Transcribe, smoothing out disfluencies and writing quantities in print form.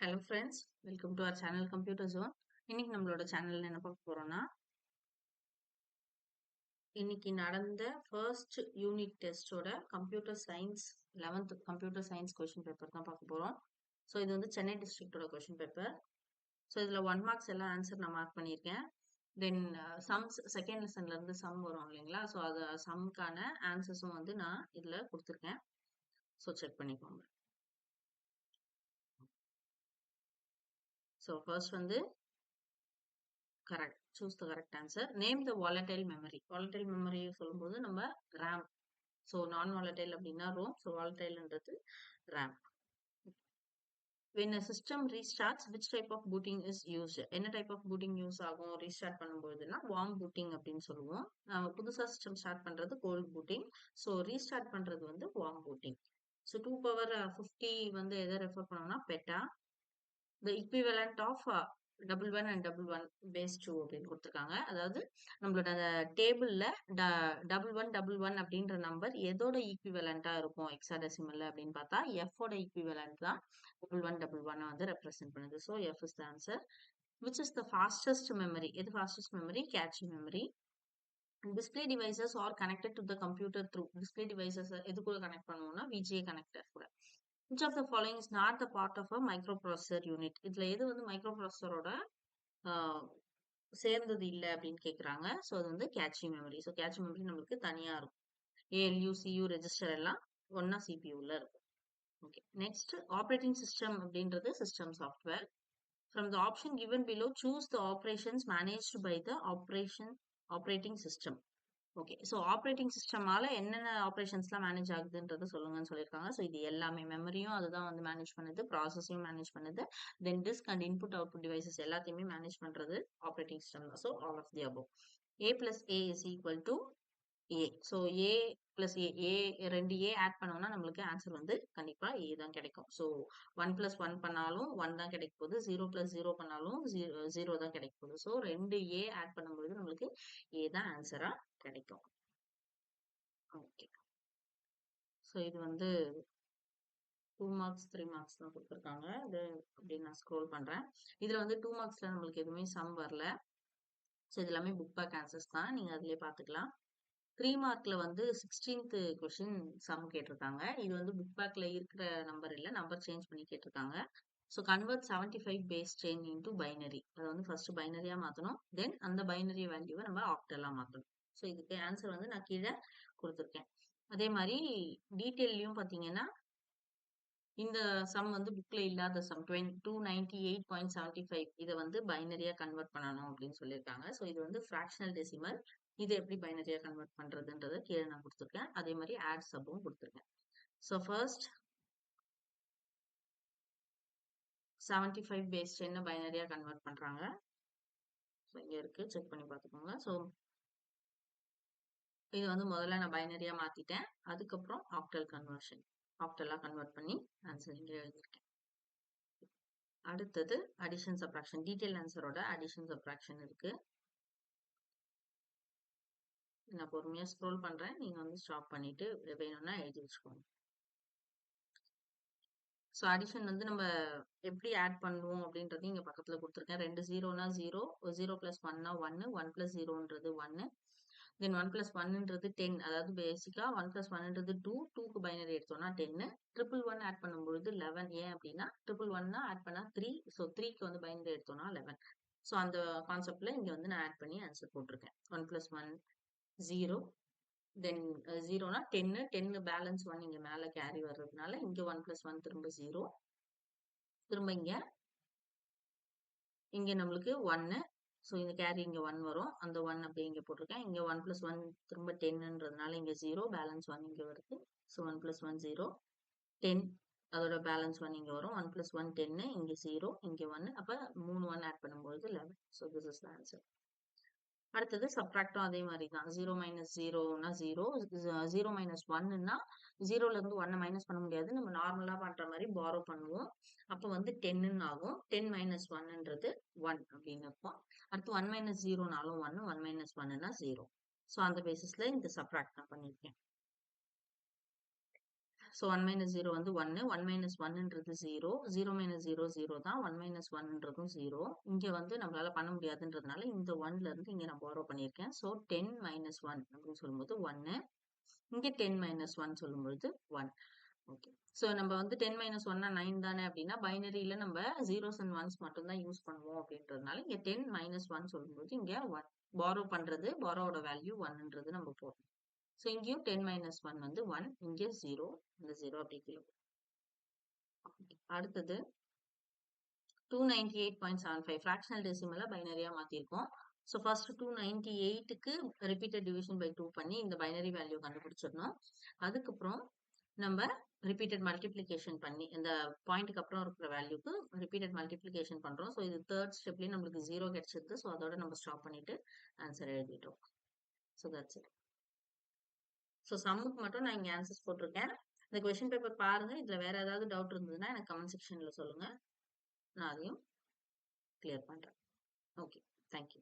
Hello friends, welcome to our channel computer zone. இன்னைக்கு நம்மளோட சேனல்ல என்ன பார்க்க போறோம்னா, இன்னைக்கு நடந்த ஃபர்ஸ்ட் யூனிட் டெஸ்டோட computer science 11th computer science question paper தான் பார்க்க போறோம். ஸோ இது வந்து சென்னை டிஸ்ட்ரிக்டோட கொஸ்டின் பேப்பர். ஸோ இதுல 1 மார்க்ஸ் எல்லாம் ஆன்சர் நான் மார்க் பண்ணியிருக்கேன். தென் சம்ஸ் செகண்ட் லெசன்ல இருந்து சம் வரும் இல்லைங்களா? ஸோ அது சம்க்கான ஆன்சர்ஸும் வந்து நான் இதுல கொடுத்துருக்கேன். ஸோ செக் பண்ணிக்கோங்க. ஸோ ஃபர்ஸ்ட் வந்து correct. Choose the correct answer. Name the volatile memory. Volatile memory சொல்லும்போது நம்ம RAM. ஸோ நான் வாலடைல் அப்படின்னா ரோம். ஸோ வாலடைல்ன்றது RAM. When a system restarts, which type of booting is used? என்ன type of booting use ஆகும் restart பண்ணும்போதுன்னா warm booting அப்படின்னு சொல்லுவோம். புதுசா சிஸ்டம் ஸ்டார்ட் பண்றது கோல்ட் பூட்டிங். ஸோ ரீஸ்டார்ட் பண்றது வந்து வார்ம் பூட்டிங். ஸோ 2 power 50 வந்து எதை ரெஃபர் பண்ணோம்னா better. the equivalent of double one and double one base 2 அப்படின்னு கொடுத்துருக்காங்க. அதாவது நம்மளோட அந்த டேபிள்ல டபுள் ஒன் அப்படின்ற நம்பர் எதோட ஈக்குவலண்டா இருக்கும் ஹெக்ஸாடெசிமல்ல அப்படின்னு பார்த்தா எஃப் ஓட ஈக்குவலண்ட் தான் டபுள் ஒன் வந்து ரெப்ரசென்ட் பண்ணுது. So F is the answer. Which is the fastest memory? எது fastest memory? Cache memory. Display devices are connected to the computer through. Display devices எது கூட கனெக்ட் பண்ணுவோம்னா விஜே கனெக்டர் கூட. Which of the following is not the part of a microprocessor unit? இதுல எது வந்து micro ப்ராசஸரோட சேர்ந்தது இல்ல அப்படின்னு கேக்குறாங்க. ஸோ அது வந்து catchy memory. So catchy memory நம்மளுக்கு தனியா இருக்கும். ஏஎல்யூ சியூ ரெஜிஸ்டர் எல்லாம் ஒன்னா சிபியூல இருக்கும். ஓகே, நெக்ஸ்ட் ஆப்ரேட்டிங் சிஸ்டம் அப்படின்றது system software. From the option given below, choose the operations managed by the operating system. Okay, so operating சிஸ்டமால என்னென்ன ஆப்ரேஷன்ஸ்லாம் மேனேஜ் ஆகுதுன்றத சொல்லுங்கன்னு சொல்லியிருக்காங்க. ஸோ இது எல்லாமே மெமரியும் அதுதான் வந்து மேனேஜ் பண்ணுது, ப்ராசஸையும் மேனேஜ் பண்ணுது, then disk and input output devices எல்லாத்தையுமே மேனேஜ் பண்றது ஆப்ரேட்டிங் சிஸ்டம் தான். So all of the above. A plus A is equal to A. So A plus A ரெண்டு A ஆட் பண்ணோம்னா நம்மளுக்கு ஆன்சர் வந்து கண்டிப்பா A தான் கிடைக்கும். ஸோ 1 plus 1 பண்ணாலும் 1 தான் கிடைக்க போகுது, 0 plus 0 பண்ணாலும் 0 தான் கிடைக்க போகுது. ஸோ ரெண்டு A ஆட் பண்ணும்போது நம்மளுக்கு A தான் ஆன்சரா கிடைக்கும். ஓகே, ஸோ இது வந்து 2 மார்க்ஸ் 3 மார்க்ஸ் தான் கொடுத்துருக்காங்க. இது அப்படி நான் ஸ்க்ரோல் பண்றேன். இதுல வந்து 2 மார்க்ஸ்ல நம்மளுக்கு எதுவுமே சம் வரல. ஸோ இது எல்லாமே புக் பேக் ஆன்சர்ஸ் தான், நீங்க அதுலயே பாத்துக்கலாம். 3 மார்க்ல வந்து 16th கொஸ்டின் சம் கேட்டிருக்காங்க. இது வந்து புக் பேக்ல இருக்கிற நம்பர் இல்ல, நம்பர் சேஞ்ச் பண்ணி கேட்டிருக்காங்க. So convert 75 base 10 into binary. அதை வந்து ஃபர்ஸ்ட் பைனரியா மாத்தணும், தென் அந்த பைனரி வேல்யூவை நம்ம ஆக்டலா மாத்தணும். ஸோ இதுக்கு ஆன்சர் வந்து நான் கீழே கொடுத்துருக்கேன். அதே மாதிரி டீட்டெயிலையும் பாத்தீங்கன்னா இந்த சம் வந்து புக்ல இல்லாத சம் 298.75 இதை வந்து பைனரியா கன்வெர்ட் பண்ணணும் அப்படின்னு சொல்லியிருக்காங்க. ஸோ இது வந்து ஃபிராக்ஷனல் டெசிமல். இது எப்படி பைனரியா கன்வெர்ட் பண்றதுன்றதை கீழே நான் கொடுத்துருக்கேன். அதே மாதிரி ஆட் சப்பும் கொடுத்துருக்கேன். ஸோ ஃபர்ஸ்ட் 75 பேஸ் 10 பைனரியா கன்வெர்ட் பண்றாங்க. ஸோ இங்க இருக்கு, செக் பண்ணி பார்த்துக்கோங்க. ஸோ இது வந்து முதல்ல நான் பைனரியா மாத்திட்டேன், அதுக்கப்புறம் ஆக்டல் கன்வர்ஷன், ஆக்டலா கன்வெர்ட் பண்ணி ஆன்சர் இங்க எழுதிருக்கேன். அடுத்தது அடிஷன் சப்ராக்ஷன். டீடைல் ஆன்சரோட அடிஷன் சப்ராக்ஷன் இருக்கு. நான் பொறுமையா ஸ்க்ரோல் பண்றேன், நீங்க வந்து ஸ்டாப் பண்ணிட்டு வேணும்னா எழுதி வச்சுக்கோங்க. ஸோ அடிஷன் வந்து நம்ம எப்படி ஆட் பண்ணுவோம் அப்படின்றது இங்க பக்கத்துல கொடுத்துருக்கேன். 2 ஜீரோனா 0, 0 பிளஸ் 1னா 1, 1 பிளஸ் 0ன்றது 1, தென் 1 பிளஸ் 1ன்றது 10. அதாவது பேசிக்கா 1 பிளஸ் 1ன்றது 2, 2க்கு பைனரி எடுத்தோம்னா 10, 111 ஆட் பண்ணும்பொழுது 11. ஏன் அப்படின்னா 111 ஆட் பண்ணா 3, ஸோ 3க்கு வந்து பைனரி எடுத்தோம்னா 11. ஸோ அந்த கான்செப்ட்ல இங்க வந்து நான் ஆட் பண்ணி ஆன்சர் போட்டிருக்கேன். 1 பிளஸ் 1 0, தென் 0னா 10, 10 பேலன்ஸ் 1 இங்க மேல கேரி வர்றதுனால இங்க 1 பிளஸ் 1 திரும்ப 0, திரும்ப இங்க நம்மளுக்கு 1, ஸோ இந்த கேரி இங்க 1 வரும், அந்த 1 அப்படியே இங்க போட்டிருக்கேன். இங்க 1 பிளஸ் 1 திரும்ப 10ன்றதுனால இங்க 0, பேலன்ஸ் 1 இங்க வருது. ஸோ 1 பிளஸ் 1 0, 10 அதோட பேலன்ஸ் 1 இங்க வரும். 1 பிளஸ் 1 10, இங்க 0, இங்க 1, அப்ப 3 1 ஆட் பண்ணும்போது 11. So this is the answer. அடுத்தது சப்ட்ராக்டும் அதே மாதிரி தான். 0 மைனஸ் 0னா 0, 0 மைனஸ் 1ன்னா 0ல இருந்து 1 மைனஸ் பண்ண முடியாது, நம்ம நார்மலா பண்ற மாதிரி பாரோ பண்ணுவோம். அப்ப வந்து 10ன்னு ஆகும். 10 மைனஸ் 1ன்றது 1 அப்படின்னு இருக்கும். அடுத்து 1 மைனஸ் 0னாலும் 1, 1 மைனஸ் 1னா 0. ஸோ அந்த பேசிஸ்ல இந்த சப்ட்ராக்ட் நான் பண்ணியிருக்கேன். ஸோ 1 மைனஸ் 0 வந்து 1, 1 மைனஸ் 1ன்றது 0, 0 மைனஸ் 0 0 தான், 1 மைனஸ் 1ன்றதும் 0. இங்க வந்து நம்மளால பண்ண முடியாதுன்றதுனால இந்த 1ல இருந்து இங்க நான் borrow பண்ணியிருக்கேன். ஸோ 10 மைனஸ் 1 அப்படின்னு சொல்லும்போது 1, இங்க 10 மைனஸ் 1 சொல்லும்பொழுது 1. ஓகே. ஸோ நம்ம வந்து 10 மைனஸ் 1னா 9 தானே அப்படின்னா பைனரியில நம்ம ஜீரோஸ் அண்ட் ஒன்ஸ் மட்டும் தான் யூஸ் பண்ணுவோம் அப்படின்றதுனால இங்க 10 மைனஸ் 1 சொல்லும்போது இங்க 1 borrow பண்றது borrowோட வேல்யூ 1ன்றது நம்ம போடணும். ஸோ இங்கேயும் 10 மைனஸ் 1 வந்து 1, இங்க 0, இந்த 0 அப்படி கீழே. அடுத்தது 298.75 ஃபிராக்ஷனல் டெசிமலை பைனரியா மாத்திருக்கோம். ஸோ ஃபர்ஸ்ட் 298க்கு ரிப்பீட்டட் டிவிஷன் பை 2 பண்ணி இந்த பைனரி வேல்யூ கண்டுபிடிச்சிடணும். அதுக்கப்புறம் நம்ம ரிப்பீட்டட் மல்டிப்ளிகேஷன் பண்ணி இந்த பாயிண்ட்டுக்கு அப்புறம் இருக்கிற வேல்யூக்கு ரிப்பீட்டட் மல்டிப்ளிகேஷன் பண்றோம். ஸோ இது தேர்ட் ஸ்டெப்லயும் நம்மளுக்கு 0 கிடைச்சிருக்கு. ஸோ அதோட நம்ம ஸ்டாப் பண்ணிட்டு ஆன்சர் எழுதிட்டோம். So that's it. ஸோ சம்முக்கு மட்டும் நான் இங்க ஆன்சர்ஸ் போட்டிருக்கேன். இந்த கொஸ்டின் பேப்பர் பாருங்க. இதுல வேற ஏதாவது டவுட் இருந்ததுன்னா எனக்கு கமெண்ட் செக்ஷன்ல சொல்லுங்க. நான் அதையும் கிளியர் பண்றேன். Okay, thank you.